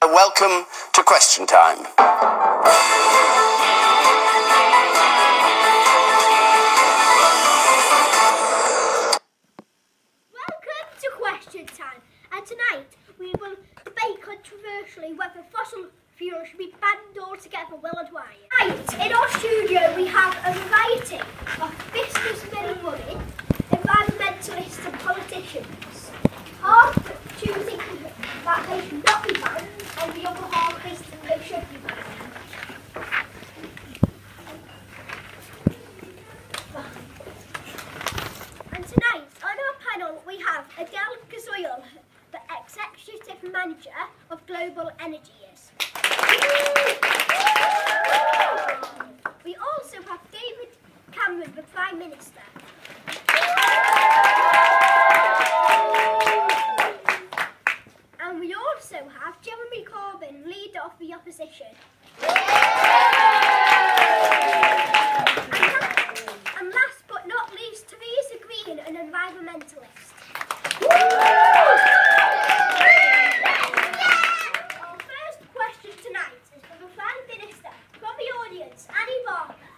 Welcome to Question Time. Welcome to Question Time, and tonight we will debate controversially whether fossil fuels should be banned altogether. Will and why. Tonight in our studio we have a variety of businessmen and women, environmentalists and politicians. Half choosing that they should not be banned, and the other half thinking they should be banned. And tonight on our panel we have Adele Gazoyel, the Executive Manager of Global Energies. We also have David Cameron, the Prime Minister. And we also have Jeremy Corbyn, Leader of the Opposition. And last but not least, Theresa Green, an environmentalist. Our first question tonight is for the Prime Minister. From the audience, Annie Barker.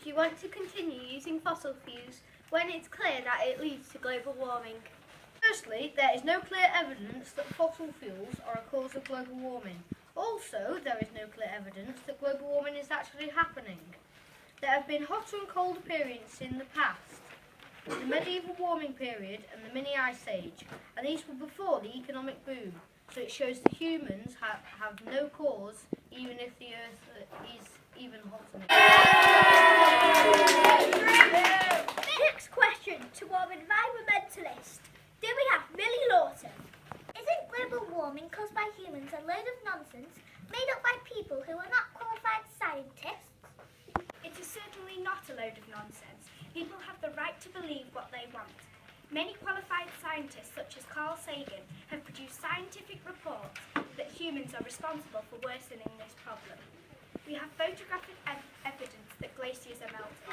Do you want to continue using fossil fuels when it's clear that it leads to global warming? Firstly, there is no clear evidence that fossil fuels are a cause of global warming. Also, there is no clear evidence that global warming is actually happening. There have been hotter and colder periods in the past, the medieval warming period and the mini ice age, and these were before the economic boom, so it shows that humans have no cause even if the earth is even hotter. Next question to our environmentalist. Do we have Millie Lawton? Isn't global warming caused by humans a load of nonsense made up by people who are not qualified scientists? It is certainly not a load of nonsense. People have the right to believe what they want. Many qualified scientists, such as Carl Sagan, have produced scientific reports that humans are responsible for worsening this problem. We have photographic evidence that glaciers are melting.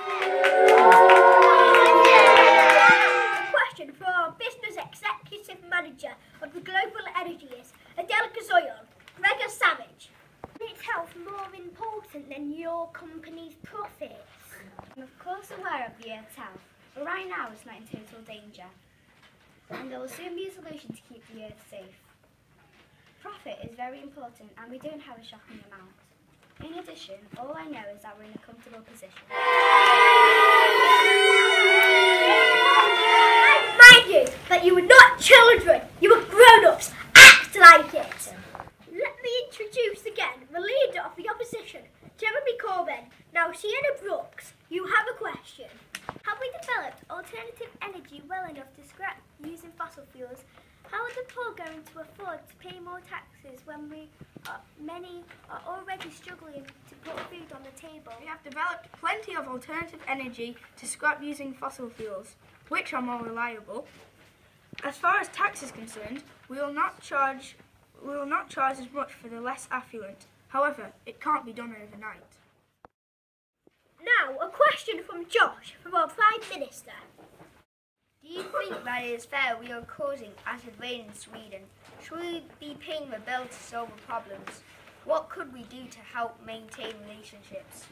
A question for our Business Executive Manager of the Global Energies, Adele Gazoyel. Gregor Savage. Is health more important than your company's profits? I'm of course aware of the Earth's health, but right now it's not in total danger. And there will soon be a solution to keep the Earth safe. Profit is very important and we don't have a shocking amount. In addition, all I know is that we're in a comfortable position. Mind you, that you were not children, you were grown-ups. Act like it. Let me introduce again the Leader of the Opposition, Jeremy Corbyn. Now, Sienna Brooks, you have a question. Have we developed alternative energy well enough to scrap using fossil fuels? How are the poor going to afford to pay more taxes when many are already struggling to put food on the table? We have developed plenty of alternative energy to scrap using fossil fuels, which are more reliable. As far as tax is concerned, we will not charge as much for the less affluent. However, it can't be done overnight. Now, a question from Josh, from our Prime Minister. Do you think that it is fair we are causing acid rain in Sweden? Should we be paying the bill to solve the problems? What could we do to help maintain relationships?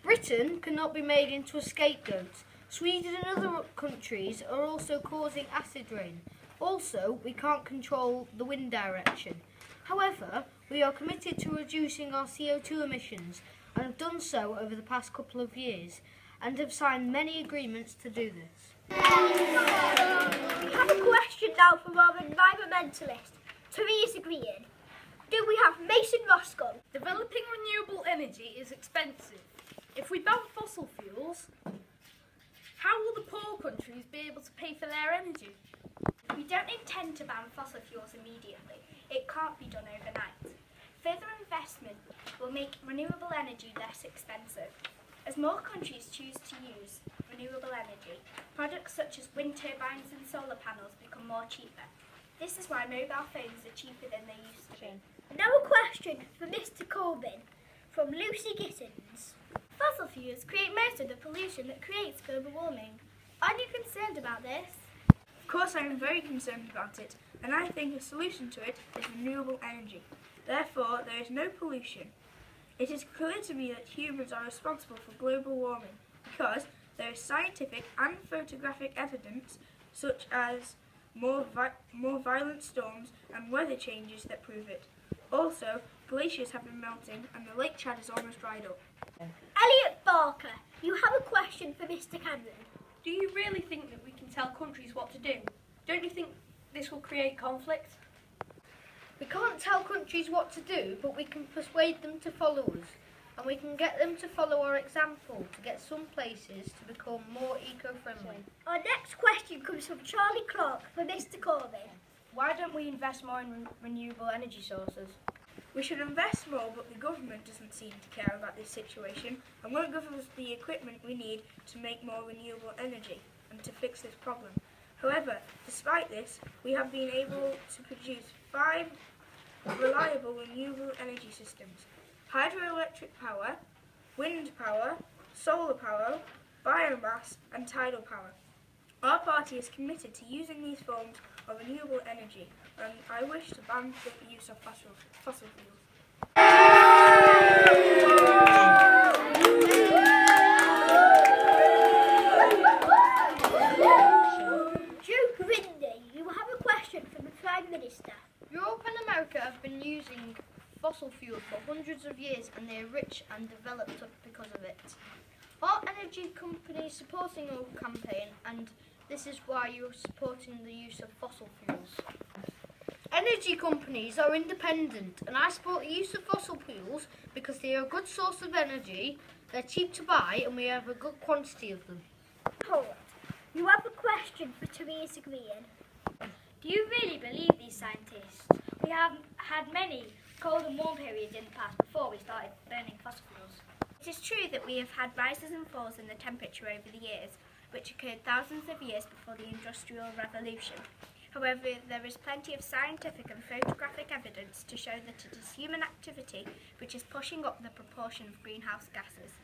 Britain cannot be made into a scapegoat. Sweden and other countries are also causing acid rain. Also, we can't control the wind direction. However, we are committed to reducing our CO2 emissions and have done so over the past couple of years and have signed many agreements to do this. We have a question now from our environmentalist, Theresa Green. Do we have Mason Roscoe? Developing renewable energy is expensive. If we ban fossil fuels, how will the poor countries be able to pay for their energy? We don't intend to ban fossil fuels immediately. It can't be done overnight. Further investment will make renewable energy less expensive. As more countries choose to use renewable energy, products such as wind turbines and solar panels become more cheaper. This is why mobile phones are cheaper than they used to be. Now a question for Mr. Corbyn from Lucy Gittins. Fossil fuels create most of the pollution that creates global warming. Aren't you concerned about this? Of course, I am very concerned about it, and I think a solution to it is renewable energy. Therefore, there is no pollution. It is clear to me that humans are responsible for global warming because there is scientific and photographic evidence, such as more violent storms and weather changes, that prove it. Also, glaciers have been melting and the Lake Chad is almost dried up. Elliot Barker, you have a question for Mr. Cameron. Do you really think that we can tell countries what to do? Don't you think this will create conflict? We can't tell countries what to do, but we can persuade them to follow us. And we can get them to follow our example to get some places to become more eco-friendly. Our next question comes from Charlie Clark for Mr. Corbyn. Why don't we invest more in renewable energy sources? We should invest more, but the government doesn't seem to care about this situation and won't give us the equipment we need to make more renewable energy and to fix this problem. However, despite this, we have been able to produce 5 reliable renewable energy systems: hydroelectric power, wind power, solar power, biomass and tidal power. Our party is committed to using these forms of renewable energy, and I wish to ban the use of fossil fuels. Duke Rindy, you have a question for the Prime Minister. Europe and America have been using fossil fuels for hundreds of years and they are rich and developed up because of it. Are energy companies supporting our campaign, and this is why you're supporting the use of fossil fuels? Energy companies are independent and I support the use of fossil fuels because they are a good source of energy, they're cheap to buy and we have a good quantity of them. Howard, you have a question for Theresa Green. Do you really believe these scientists? We have had many cold and warm periods in the past before we started burning fossil fuels. It is true that we have had rises and falls in the temperature over the years, which occurred thousands of years before the Industrial Revolution. However, there is plenty of scientific and photographic evidence to show that it is human activity which is pushing up the proportion of greenhouse gases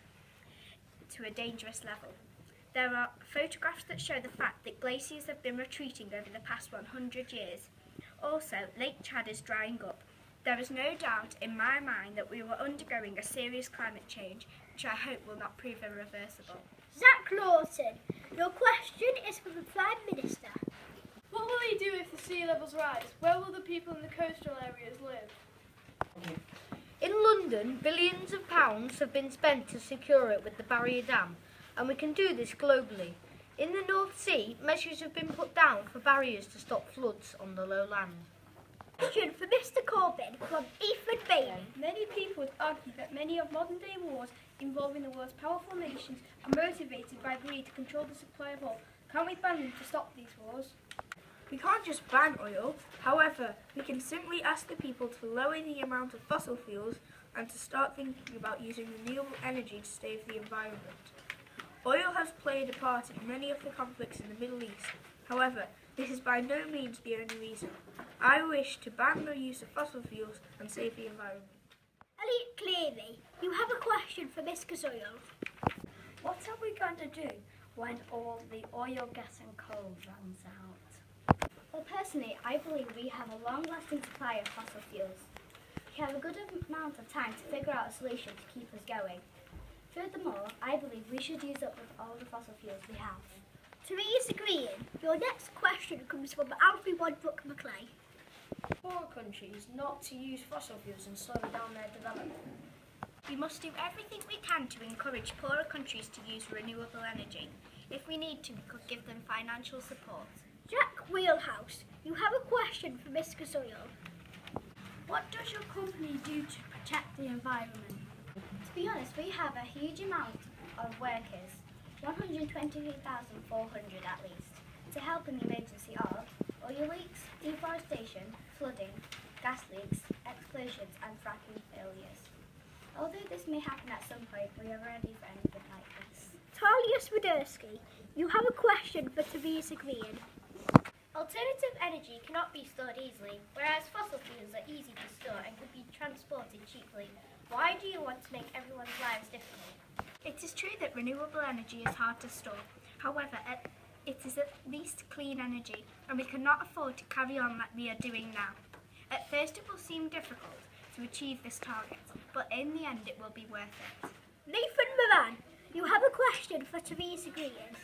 to a dangerous level. There are photographs that show the fact that glaciers have been retreating over the past 100 years. Also, Lake Chad is drying up. There is no doubt in my mind that we are undergoing a serious climate change, which I hope will not prove irreversible. Zach Lawson, your question is for the Prime Minister. What will they do if the sea levels rise? Where will the people in the coastal areas live? In London, billions of pounds have been spent to secure it with the Barrier Dam, and we can do this globally. In the North Sea, measures have been put down for barriers to stop floods on the low land. Question for Mr. Corbyn from Ethan Bailey. Many people would argue that many of modern-day wars involving the world's powerful nations are motivated by greed to control the supply of oil. Can't we ban them to stop these wars? We can't just ban oil. However, we can simply ask the people to lower the amount of fossil fuels and to start thinking about using renewable energy to save the environment. Oil has played a part in many of the conflicts in the Middle East. However, this is by no means the only reason. I wish to ban the use of fossil fuels and save the environment. Elliot Cleary, you have a question for Ms. Gazoyo. What are we going to do when all the oil, gas and coal runs out? Well, personally, I believe we have a long-lasting supply of fossil fuels. We have a good amount of time to figure out a solution to keep us going. Furthermore, I believe we should use up all the fossil fuels we have. Theresa Green, your next question comes from Alfie Wadbrook Maclay. Poorer countries not to use fossil fuels and slow down their development. We must do everything we can to encourage poorer countries to use renewable energy. If we need to, we could give them financial support. Jack Wheelhouse, you have a question for Ms. Gazoyo. What does your company do to protect the environment? To be honest, we have a huge amount of workers, 123,400 at least, to help in the emergency of oil leaks, deforestation, flooding, gas leaks, explosions and fracking failures. Although this may happen at some point, we are ready for anything like this. Talia Swiderski, you have a question for Theresa Green. Alternative energy cannot be stored easily, whereas fossil fuels are easy to store and can be transported cheaply. Why do you want to make everyone's lives difficult? It is true that renewable energy is hard to store. However, It is at least clean energy, and we cannot afford to carry on like we are doing now. At first it will seem difficult to achieve this target, but in the end it will be worth it. Nathan Moran, you have a question for Theresa Green.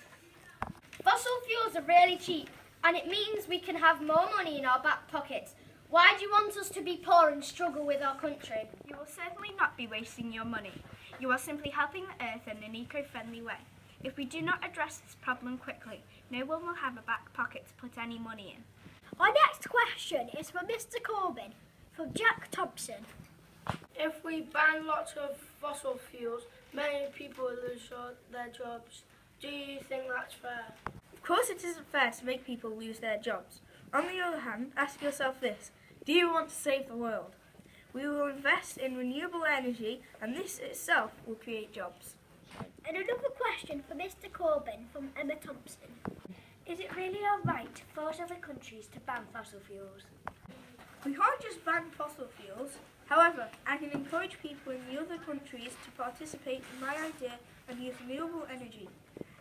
Fossil fuels are really cheap, and it means we can have more money in our back pockets. Why do you want us to be poor and struggle with our country? You will certainly not be wasting your money. You are simply helping the earth in an eco-friendly way. If we do not address this problem quickly, no one will have a back pocket to put any money in. Our next question is from Mr. Corbyn, from Jack Thompson. If we ban lots of fossil fuels, many people will lose their jobs. Do you think that's fair? Of course it isn't fair to make people lose their jobs. On the other hand, ask yourself this: do you want to save the world? We will invest in renewable energy, and this itself will create jobs. And another question for Mr. Corbyn from Emma Thompson. Is it really alright to force other countries to ban fossil fuels? We can't just ban fossil fuels. However, I can encourage people in the other countries to participate in my idea and use renewable energy.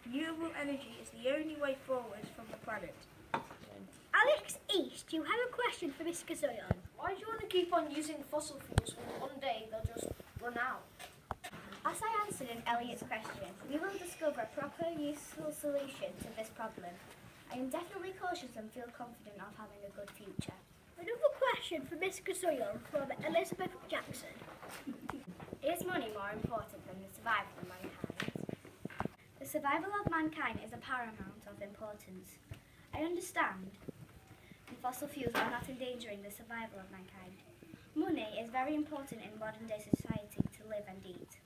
Renewable energy is the only way forward from the planet. Alex East, you have a question for Miss Gazoyan. Why do you want to keep on using fossil fuels when one day they'll just run out? As I answered in Elliot's question, we will discover a proper, useful solution to this problem. I am definitely cautious and feel confident of having a good future. Another question for Miss Gazoyan from Elizabeth Jackson. Is money more important than the survival of mankind? The survival of mankind is of paramount of importance. I understand the fossil fuels are not endangering the survival of mankind. Money is very important in modern day society to live and eat.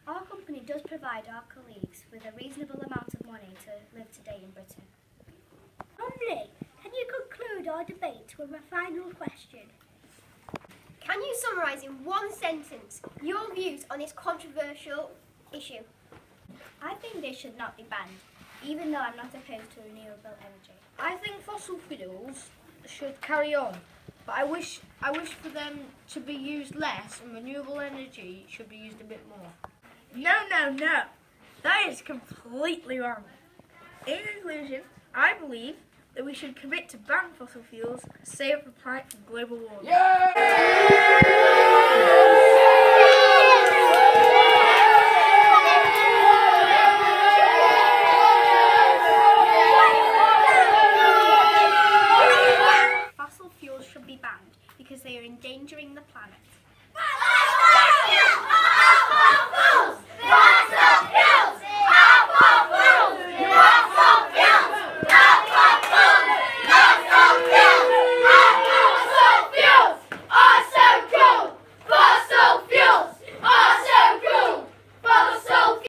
Our company does provide our colleagues with a reasonable amount of money to live today in Britain. Romney, can you conclude our debate with a final question? Can you summarise in one sentence your views on this controversial issue? I think they should not be banned, even though I'm not opposed to renewable energy. I think fossil fuels should carry on, but I wish for them to be used less and renewable energy should be used a bit more. No, no, no. That is completely wrong. In conclusion, I believe that we should commit to ban fossil fuels and save the planet from global warming. Fossil fuels should be banned because they are endangering the planet.